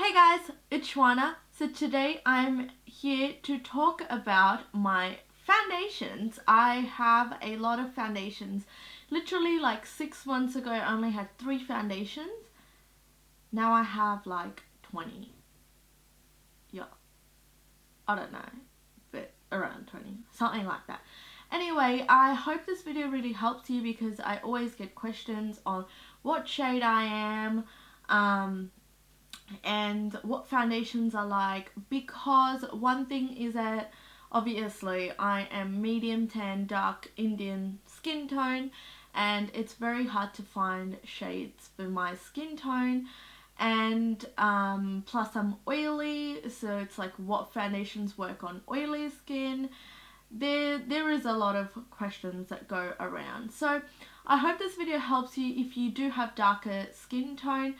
Hey guys, it's Shuana. So today I'm here to talk about my foundations. I have a lot of foundations. Literally like 6 months ago I only had 3 foundations. Now I have like 20. Yeah, I don't know, but around 20, something like that. Anyway, I hope this video really helps you because I always get questions on what shade I am, and what foundations are like, because one thing is that obviously I am medium tan dark Indian skin tone and it's very hard to find shades for my skin tone, and plus I'm oily, so it's like what foundations work on oily skin. There is a lot of questions that go around, so I hope this video helps you if you do have darker skin tone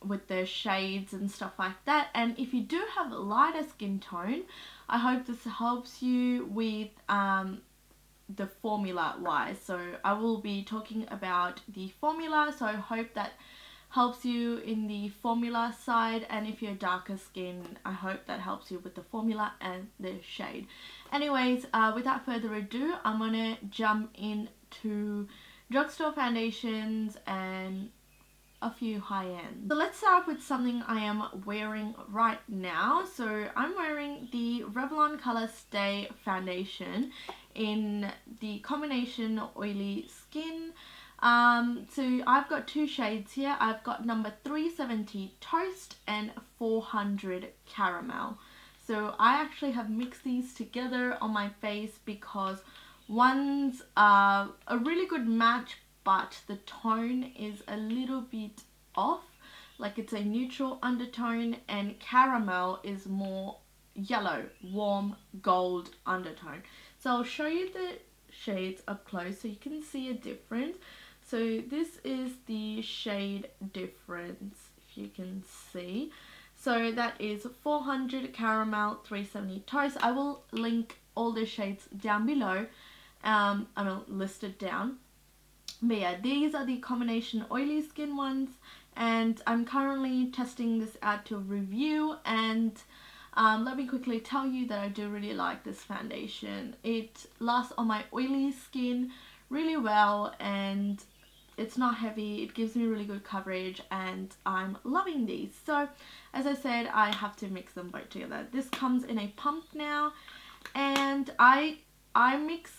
with the shades and stuff like that. And if you do have a lighter skin tone, I hope this helps you with the formula wise. So I will be talking about the formula, so I hope that helps you in the formula side, and if you're darker skin, I hope that helps you with the formula and the shade. Anyways, without further ado, I'm gonna jump into drugstore foundations and a few high-end. So let's start with something I am wearing right now. So I'm wearing the Revlon Colorstay foundation in the combination oily skin. So I've got 2 shades here. I've got number 370 Toast and 400 Caramel. So I actually have mixed these together on my face because one's a really good match, but the tone is a little bit off, like it's a neutral undertone, and Caramel is more yellow, warm gold undertone. So I'll show you the shades up close so you can see a difference. So this is the shade difference, if you can see. So that is 400 Caramel, 370 Toast. I will link all the shades down below. I will list it down. But yeah, these are the combination oily skin ones, and I'm currently testing this out to review, and let me quickly tell you that I do really like this foundation. It lasts on my oily skin really well, and it's not heavy. It gives me really good coverage, and I'm loving these. So as I said, I have to mix them both together. This comes in a pump now, and I mix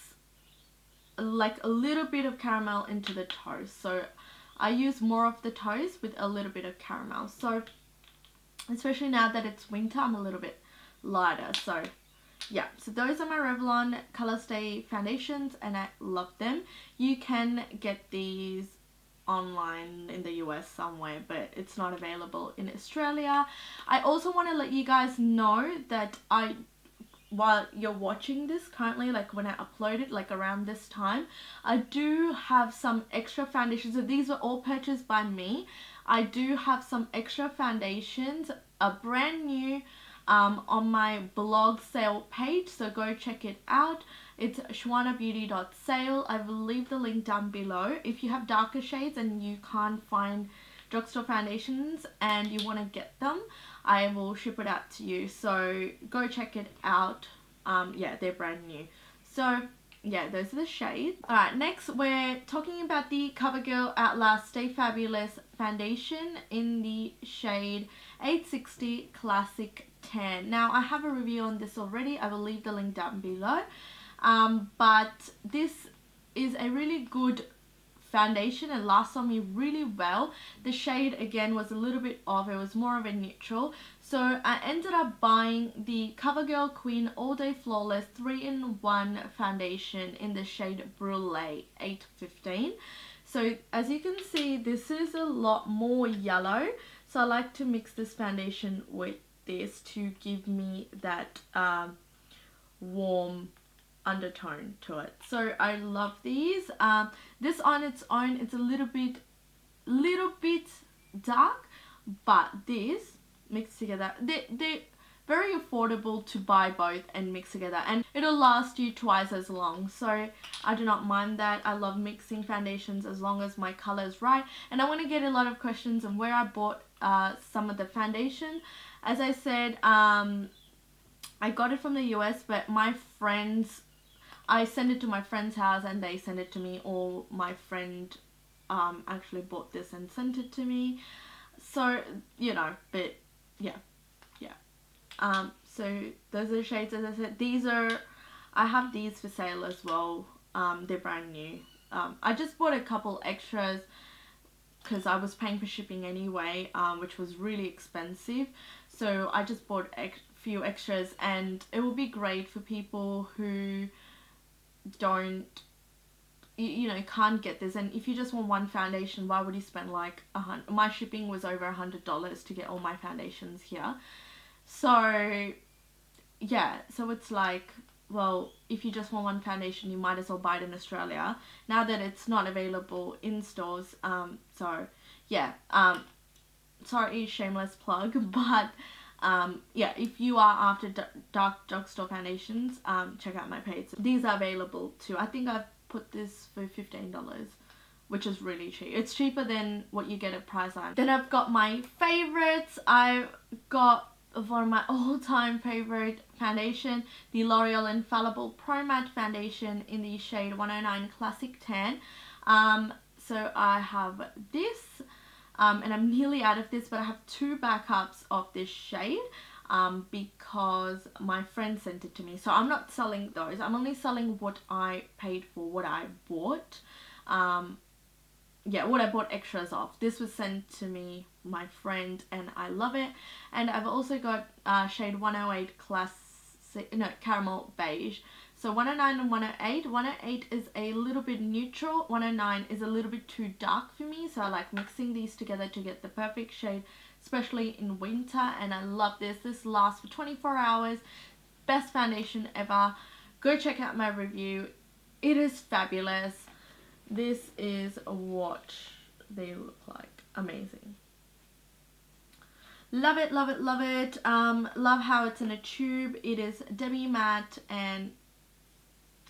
like a little bit of caramel into the toast. So I use more of the toast with a little bit of caramel. So especially now that it's winter, I'm a little bit lighter. So yeah, so those are my Revlon Colorstay foundations and I love them. You can get these online in the US somewhere, but it's not available in Australia. I also want to let you guys know that while you're watching this currently, like when I upload it, like around this time, I do have some extra foundations. So these were all purchased by me. I do have some extra foundations, brand new, on my blog sale page, so go check it out. It's shuanabeauty.sale. I will leave the link down below. If you have darker shades and you can't find drugstore foundations and you want to get them, I will ship it out to you, so go check it out. Yeah, they're brand new. So yeah, those are the shades. Alright, next we're talking about the CoverGirl Outlast Stay Fabulous foundation in the shade 860 Classic Tan. Now I have a review on this already. I will leave the link down below. But this is a really good foundation and lasts on me really well. The shade again was a little bit off. It was more of a neutral, so I ended up buying the CoverGirl Queen All Day Flawless 3-in-1 foundation in the shade Brulee 815. So as you can see, this is a lot more yellow, so I like to mix this foundation with this to give me that warm undertone to it. So I love these. This on its own, it's a little bit dark, but this mixed together, very affordable to buy both and mix together, and it'll last you twice as long. So I do not mind that. I love mixing foundations as long as my color is right. And I want to get a lot of questions on where I bought some of the foundation. As I said, I got it from the US, but my friends, I sent it to my friend's house and they sent it to me, or my friend actually bought this and sent it to me. So, you know, but yeah. So those are the shades. As I said, I have these for sale as well. They're brand new. I just bought a couple extras because I was paying for shipping anyway, which was really expensive. So I just bought a few extras, and it will be great for people who don't, you know, can't get this. And if you just want one foundation, why would you spend like my shipping was over $100 to get all my foundations here. So yeah, so it's like, well, if you just want one foundation, you might as well buy it in Australia now that it's not available in stores. So yeah, sorry, shameless plug, but yeah, if you are after dark drugstore foundations, check out my page. These are available too. I think I've put this for $15, which is really cheap. It's cheaper than what you get at Priceline. Then I've got my favorites. I've got one of my all-time favorite foundation, the L'Oreal Infallible Pro Matte Foundation in the shade 109 Classic Tan. So I have this, and I'm nearly out of this, but I have 2 backups of this shade because my friend sent it to me. So I'm not selling those. I'm only selling what I paid for, what I bought. Yeah, what I bought extras of. This was sent to me, my friend, and I love it. And I've also got shade 108 Caramel Beige. So 109 and 108. 108 is a little bit neutral. 109 is a little bit too dark for me. So I like mixing these together to get the perfect shade, especially in winter. And I love this. This lasts for 24 hours. Best foundation ever. Go check out my review. It is fabulous. This is what they look like. Amazing. Love it, love it, love it. Love how it's in a tube. It is demi matte and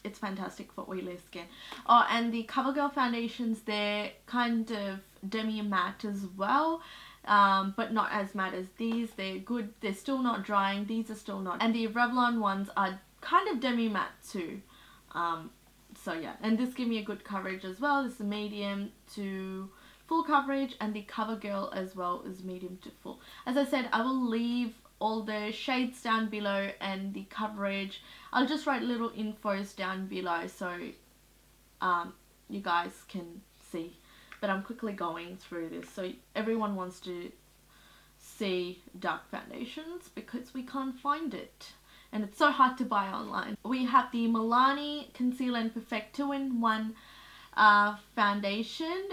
it's fantastic for oily skin. Oh, and the CoverGirl Foundations, they're kind of demi matte as well. But not as matte as these. They're good. They're still not drying. These are still not. And the Revlon ones are kind of demi matte too. So yeah, and this gives me a good coverage as well. This is medium to full coverage, and the CoverGirl as well is medium to full. As I said, I will leave all the shades down below and the coverage. I'll just write little infos down below so you guys can see. But I'm quickly going through this. So everyone wants to see dark foundations because we can't find it. And it's so hard to buy online. We have the Milani Conceal and Perfect 2-in-1 foundation.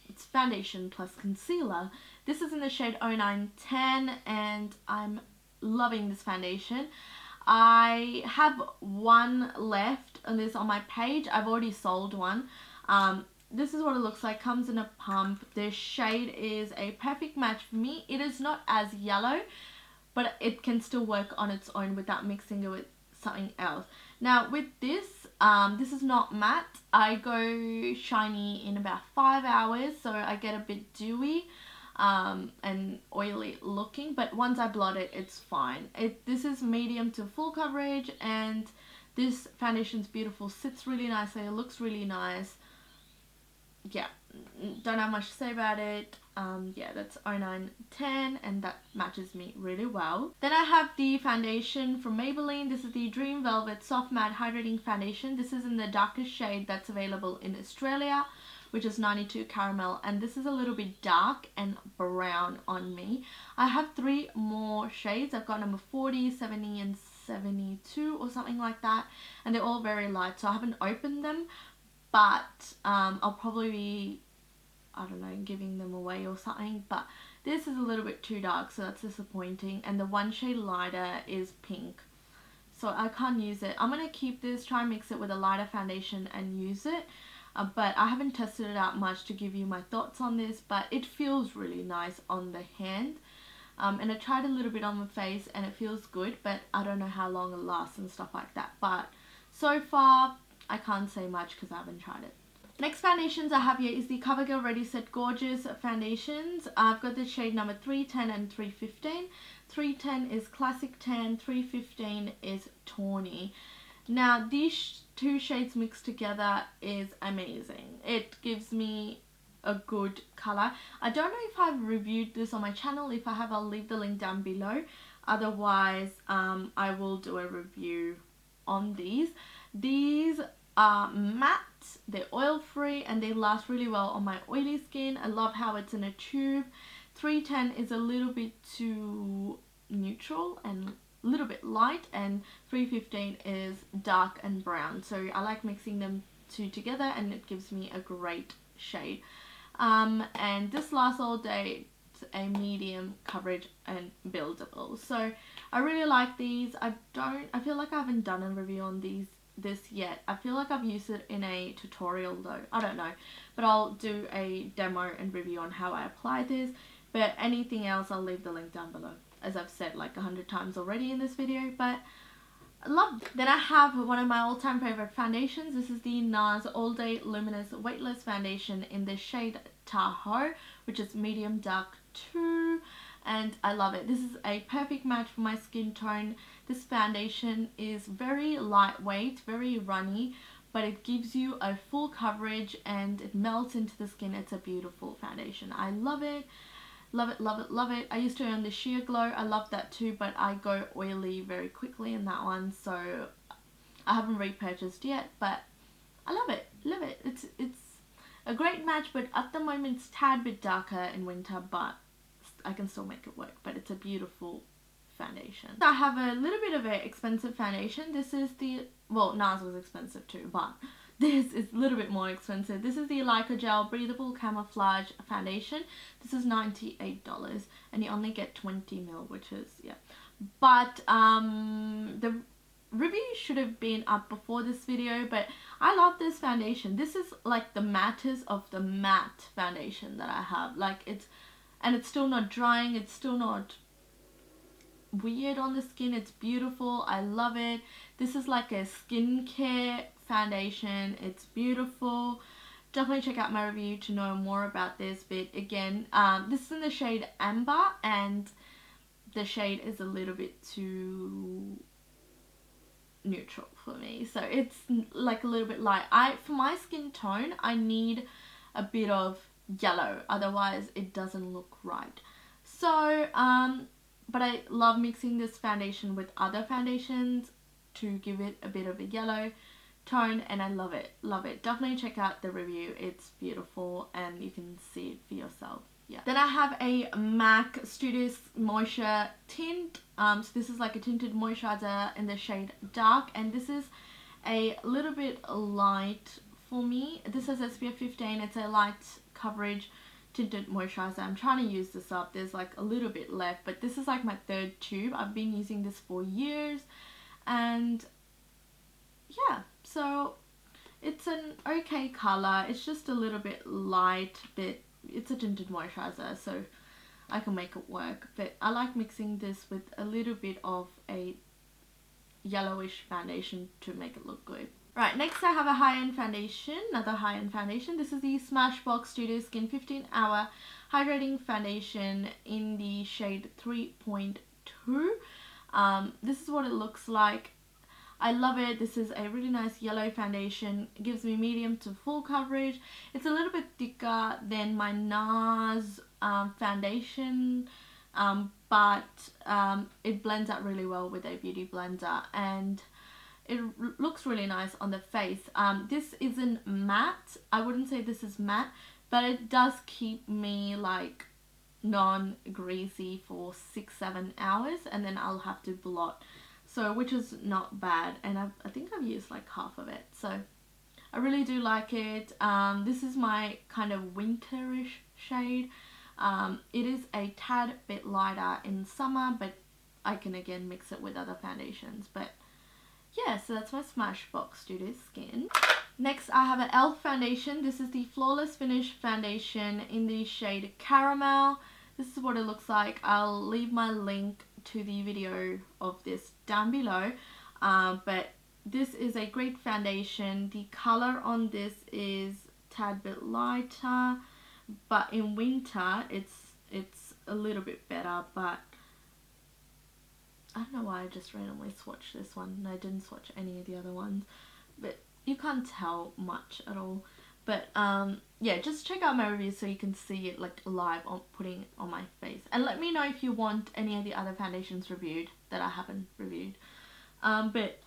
It's foundation plus concealer. This is in the shade 0910 and I'm loving this foundation. I have one left on this on my page. I've already sold one. This is what it looks like. Comes in a pump. The shade is a perfect match for me. It is not as yellow, but it can still work on its own without mixing it with something else. Now with this, this is not matte. I go shiny in about 5 hours, so I get a bit dewy and oily looking, but once I blot it, it's fine. This is medium to full coverage, and this foundation's beautiful. Sits really nicely, it looks really nice. Yeah, don't have much to say about it. Yeah, that's 0910 and that matches me really well. Then I have the foundation from Maybelline. This is the Dream Velvet Soft Matte Hydrating Foundation. This is in the darkest shade that's available in Australia, which is 92 Caramel, and this is a little bit dark and brown on me. I have 3 more shades. I've got number 40, 70 and 72 or something like that, and they're all very light, so I haven't opened them, but I'll probably be, I don't know, giving them away or something. But this is a little bit too dark, so that's disappointing. And the one shade lighter is pink, so I can't use it. I'm going to keep this, try and mix it with a lighter foundation and use it. But I haven't tested it out much to give you my thoughts on this, but it feels really nice on the hand. and I tried a little bit on my face and it feels good, but I don't know how long it lasts and stuff like that. But so far I can't say much because I haven't tried it. Next foundations I have here is the CoverGirl Ready Set Gorgeous Foundations. I've got the shade number 310 and 315. 310 is Classic Tan, 315 is Tawny. Now these two shades mixed together is amazing. It gives me a good color. I don't know if I've reviewed this on my channel. If I have, I'll leave the link down below. Otherwise, I will do a review on these. These are matte, they're oil free, and they last really well on my oily skin. I love how it's in a tube. 310 is a little bit too neutral and a little bit light, and 315 is dark and brown. So I like mixing them two together and it gives me a great shade. And this lasts all day. It's a medium coverage and buildable. So I really like these. I feel like I haven't done a review on this yet. I feel like I've used it in a tutorial though. I don't know. But I'll do a demo and review on how I apply this. But anything else, I'll leave the link down below. As I've said like 100 times already in this video. But I love it. Then I have one of my all-time favorite foundations. This is the Nars All Day Luminous Weightless Foundation in the shade Tahoe, which is medium dark 2, and I love it. This is a perfect match for my skin tone. This foundation is very lightweight, very runny, but it gives you a full coverage and it melts into the skin. It's a beautiful foundation. I love it. Love it, love it, love it. I used to own the Sheer Glow. I love that too, but I go oily very quickly in that one, so I haven't repurchased yet, but I love it, love it. It's a great match, but at the moment it's a tad bit darker in winter, but I can still make it work. But it's a beautiful foundation. I have a little bit of an expensive foundation. This is the, well, Nars was expensive too, but this is a little bit more expensive. This is the Leica Gel Breathable Camouflage Foundation. This is $98 and you only get 20 ml, which is, yeah. But the review should have been up before this video, but I love this foundation. This is like the mattest of the matte foundation that I have. Like it's still not drying. It's still not weird on the skin. It's beautiful. I love it. This is like a skincare foundation. It's beautiful. Definitely check out my review to know more about this. But again, this is in the shade Amber, and the shade is a little bit too neutral for me, so it's like a little bit light. For my skin tone, I need a bit of yellow, otherwise it doesn't look right. So but I love mixing this foundation with other foundations to give it a bit of a yellow tone, and I love it, love it. Definitely check out the review. It's beautiful and you can see it for yourself. Yeah. Then I have a MAC Studio Moisture tint. So this is like a tinted moisturizer in the shade Dark, and this is a little bit light for me. This is SPF 15. It's a light coverage tinted moisturizer. I'm trying to use this up. There's like a little bit left, but this is like my third tube. I've been using this for years, and yeah, so it's an okay color. It's just a little bit light, but it's a tinted moisturizer, so I can make it work. But I like mixing this with a little bit of a yellowish foundation to make it look good. Right, next I have a high-end foundation, another high-end foundation. This is the Smashbox Studio Skin 15-Hour Hydrating Foundation in the shade 3.2. This is what it looks like. I love it. This is a really nice yellow foundation. It gives me medium to full coverage. It's a little bit thicker than my Nars foundation, but it blends out really well with a beauty blender, and it looks really nice on the face. This isn't matte. I wouldn't say this is matte, but it does keep me like non-greasy for 6-7 hours, and then I'll have to blot. So, which is not bad, and I think I've used like half of it, so I really do like it. This is my kind of winterish shade. It is a tad bit lighter in summer, but I can again mix it with other foundations. But yeah, so that's my Smashbox Studio Skin. Next I have an E.L.F foundation. This is the Flawless Finish foundation in the shade Caramel. This is what it looks like. I'll leave my link to the video of this down below. But this is a great foundation. The color on this is a tad bit lighter, but in winter it's a little bit better. But I don't know why I just randomly swatched this one and I didn't swatch any of the other ones, but you can't tell much at all. But yeah, just check out my review so you can see it like live on putting it on my face, and let me know if you want any of the other foundations reviewed that I haven't reviewed. But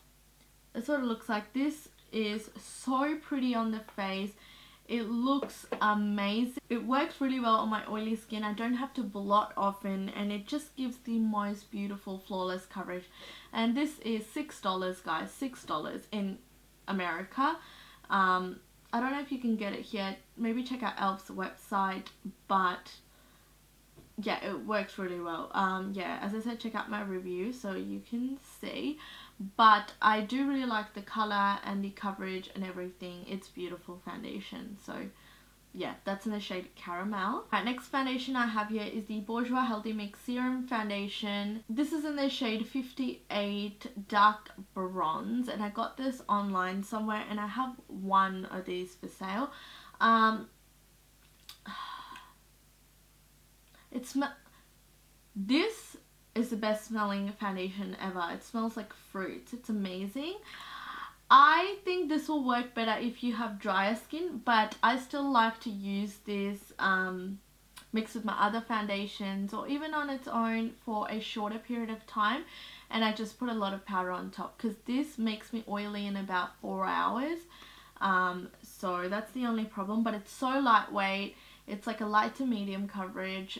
it sort of looks like this. Is so pretty on the face. It looks amazing. It works really well on my oily skin. I don't have to blot often, and it just gives the most beautiful flawless coverage. And this is $6, guys. $6 in America. I don't know if you can get it here. Maybe check out E.L.F's website, but yeah, it works really well. Yeah, as I said, check out my review so you can see. But I do really like the color and the coverage and everything. It's beautiful foundation. So yeah, that's in the shade Caramel. Alright, next foundation I have here is the Bourjois Healthy Mix Serum Foundation. This is in the shade 58 Dark Bronze, and I got this online somewhere, and I have one of these for sale. This is the best smelling foundation ever. It smells like fruits. It's amazing. I think this will work better if you have drier skin, but I still like to use this mixed with my other foundations or even on its own for a shorter period of time, and I just put a lot of powder on top because this makes me oily in about 4 hours. So that's the only problem, but it's so lightweight. It's like a light to medium coverage.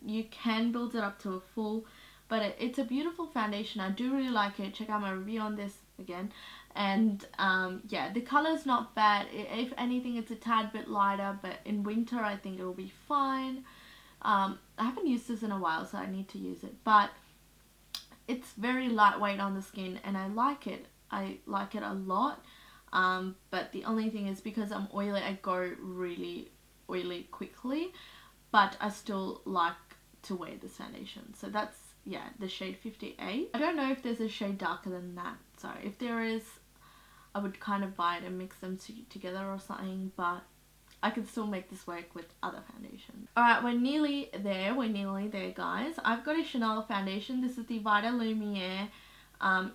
You can build it up to a full, but it's a beautiful foundation. I do really like it. Check out my review on this again. And yeah, the color is not bad. If anything, it's a tad bit lighter, but in winter I think it will be fine. I haven't used this in a while, so I need to use it, but it's very lightweight on the skin and I like it. I like it a lot. But the only thing is, because I'm oily, I go really oily quickly, but I still like to wear this foundation. So that's, yeah, the shade 58. I don't know if there's a shade darker than that, so if there is, I would kind of buy it and mix them together or something, but I can still make this work with other foundations. Alright, we're nearly there guys. I've got a Chanel foundation. This is the V Lumere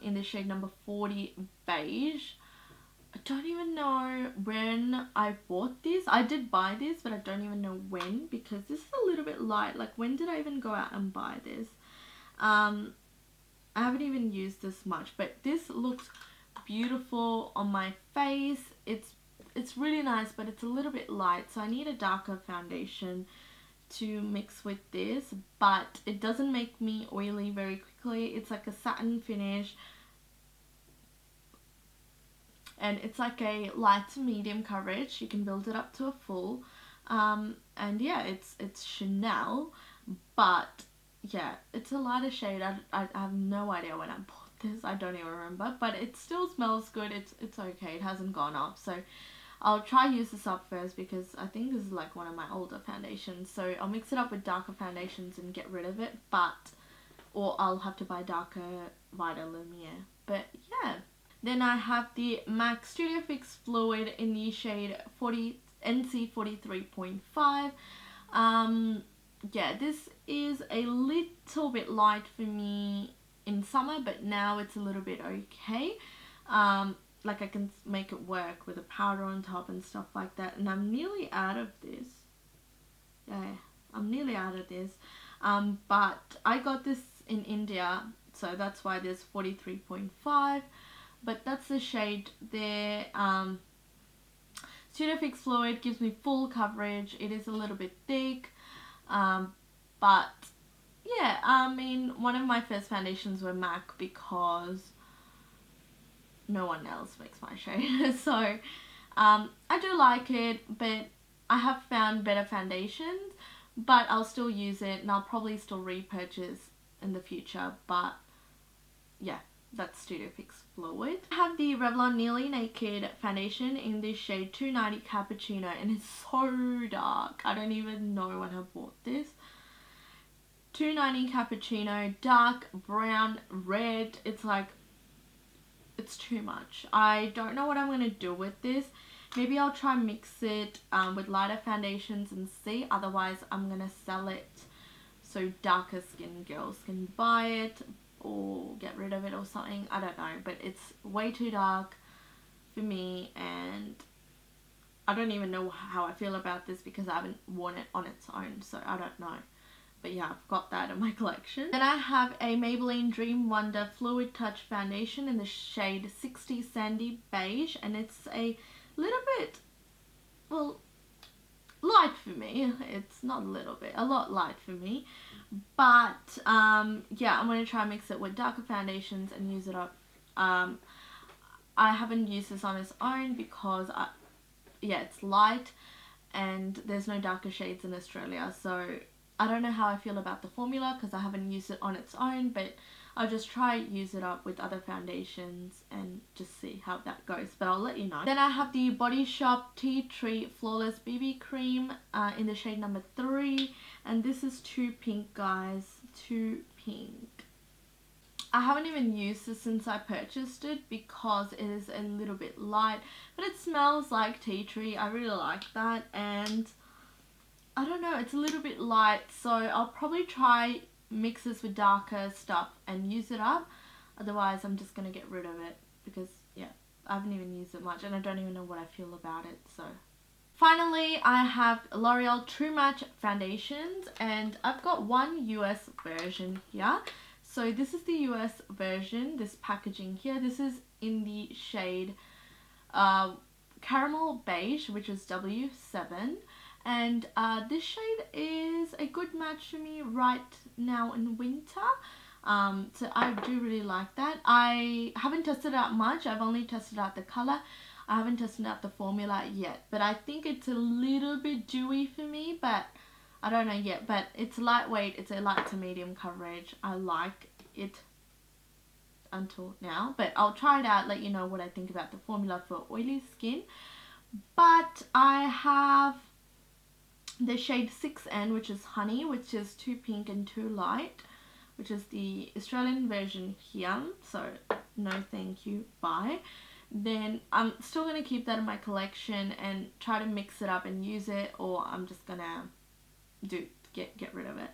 in the shade number 40 Beige. I don't even know when I bought this. I did buy this, but I don't even know when, because this is a little bit light. Like, when did I even go out and buy this? I haven't even used this much, but this looks beautiful on my face. It's really nice, but it's a little bit light, so I need a darker foundation to mix with this, but it doesn't make me oily very quickly. It's like a satin finish, and it's like a light to medium coverage. You can build it up to a full, and yeah, it's Chanel, but yeah, it's a lighter shade. I have no idea when I bought this. I don't even remember, but it still smells good. It's okay. It hasn't gone up, so I'll try use this up first, because I think this is like one of my older foundations, so I'll mix it up with darker foundations and get rid of it, or I'll have to buy darker V Lumere. But yeah, then I have the MAC Studio Fix Fluid in the shade NC 43.5. Yeah, this is a little bit light for me in summer, but now it's a little bit okay. Like, I can make it work with a powder on top and stuff like that, and I'm nearly out of this. Yeah, I'm nearly out of this. But I got this in India, so that's why there's 43.5, but that's the shade there. Studio Fix Fluid gives me full coverage. It is a little bit thick, but yeah, I mean, one of my first foundations were MAC because no one else makes my shade. So I do like it, but I have found better foundations, but I'll still use it, and I'll probably still repurchase in the future. But yeah, that's Studio Fix Fluid. I have the Revlon Nearly Naked foundation in this shade 290 Cappuccino, and it's so dark. I don't even know when I bought this. 290 cappuccino, dark brown, red. It's like, it's too much. I don't know what I'm going to do with this. Maybe I'll try mix it with lighter foundations and see. Otherwise, I'm going to sell it so darker skin girls can buy it or get rid of it or something. I don't know. But it's way too dark for me, and I don't even know how I feel about this because I haven't worn it on its own. So I don't know. But yeah, I've got that in my collection. Then I have a Maybelline Dream Wonder Fluid Touch Foundation in the shade 60 Sandy Beige. And it's a little bit, well, light for me. It's not a little bit, a lot light for me. But yeah, I'm going to try and mix it with darker foundations and use it up. I haven't used this on its own because, yeah, it's light and there's no darker shades in Australia. So I don't know how I feel about the formula because I haven't used it on its own, but I'll just try use it up with other foundations and just see how that goes, but I'll let you know. Then I have the Body Shop Tea Tree Flawless BB Cream in the shade number 3, and this is too pink, guys, too pink. I haven't even used this since I purchased it because it is a little bit light, but it smells like tea tree. I really like that, and I don't know, it's a little bit light, so I'll probably try mix this with darker stuff and use it up. Otherwise, I'm just going to get rid of it because, yeah, I haven't even used it much and I don't even know what I feel about it. So finally, I have L'Oreal True Match Foundations, and I've got one US version here. So this is the US version, this packaging here. This is in the shade Caramel Beige, which is W7. And this shade is a good match for me right now in winter. So I do really like that. I haven't tested out much. I've only tested out the color. I haven't tested out the formula yet. But I think it's a little bit dewy for me. But I don't know yet. But it's lightweight. It's a light to medium coverage. I like it until now. But I'll try it out. Let you know what I think about the formula for oily skin. But I have the shade 6N, which is Honey, which is too pink and too light, which is the Australian version here. So no thank you, bye. Then I'm still going to keep that in my collection and try to mix it up and use it, or I'm just going to get rid of it.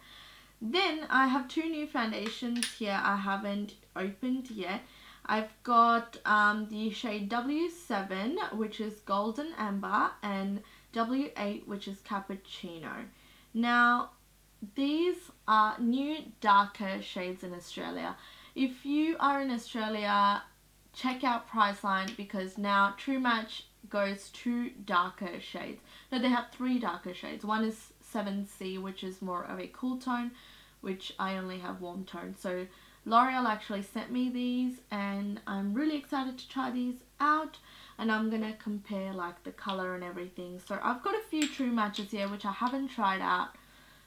Then I have two new foundations here I haven't opened yet. I've got the shade W7, which is Golden Amber, and W8, which is Cappuccino. Now, these are new darker shades in Australia. If you are in Australia, check out Priceline because now True Match goes to darker shades. No, they have 3 darker shades. One is 7C, which is more of a cool tone, which I only have warm tone. So L'Oreal actually sent me these and I'm really excited to try these out, and I'm gonna compare like the color and everything. So I've got a few True Matches here which I haven't tried out,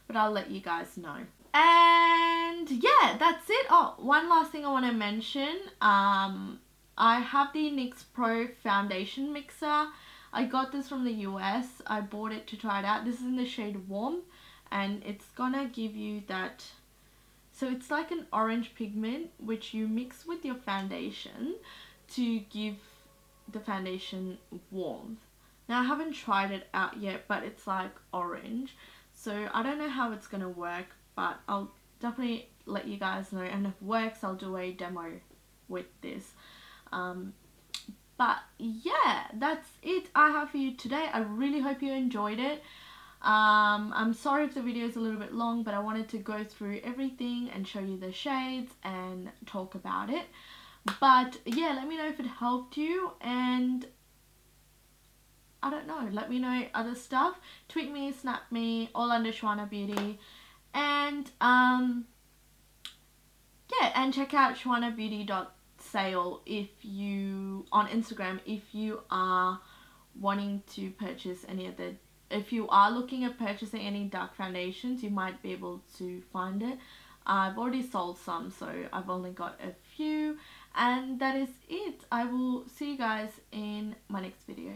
but I'll let you guys know. And yeah, that's it. Oh, one last thing I want to mention. I have the NYX Pro Foundation Mixer. I got this from the US. I bought it to try it out. This is in the shade Warm, and it's gonna give you that. So it's like an orange pigment which you mix with your foundation to give the foundation warmth. Now I haven't tried it out yet, but it's like orange. So I don't know how it's going to work, but I'll definitely let you guys know. And if it works, I'll do a demo with this. But yeah, that's it I have for you today. I really hope you enjoyed it. I'm sorry if the video is a little bit long, but I wanted to go through everything and show you the shades and talk about it. But yeah, let me know if it helped you, and I don't know, let me know other stuff. Tweet me, snap me, all under Shuanabeauty. And yeah, and check out shuanabeauty.sale if you on Instagram if you are wanting to purchase any of the, if you are looking at purchasing any dark foundations, you might be able to find it. I've already sold some, so I've only got a few. And that is it. I will see you guys in my next video.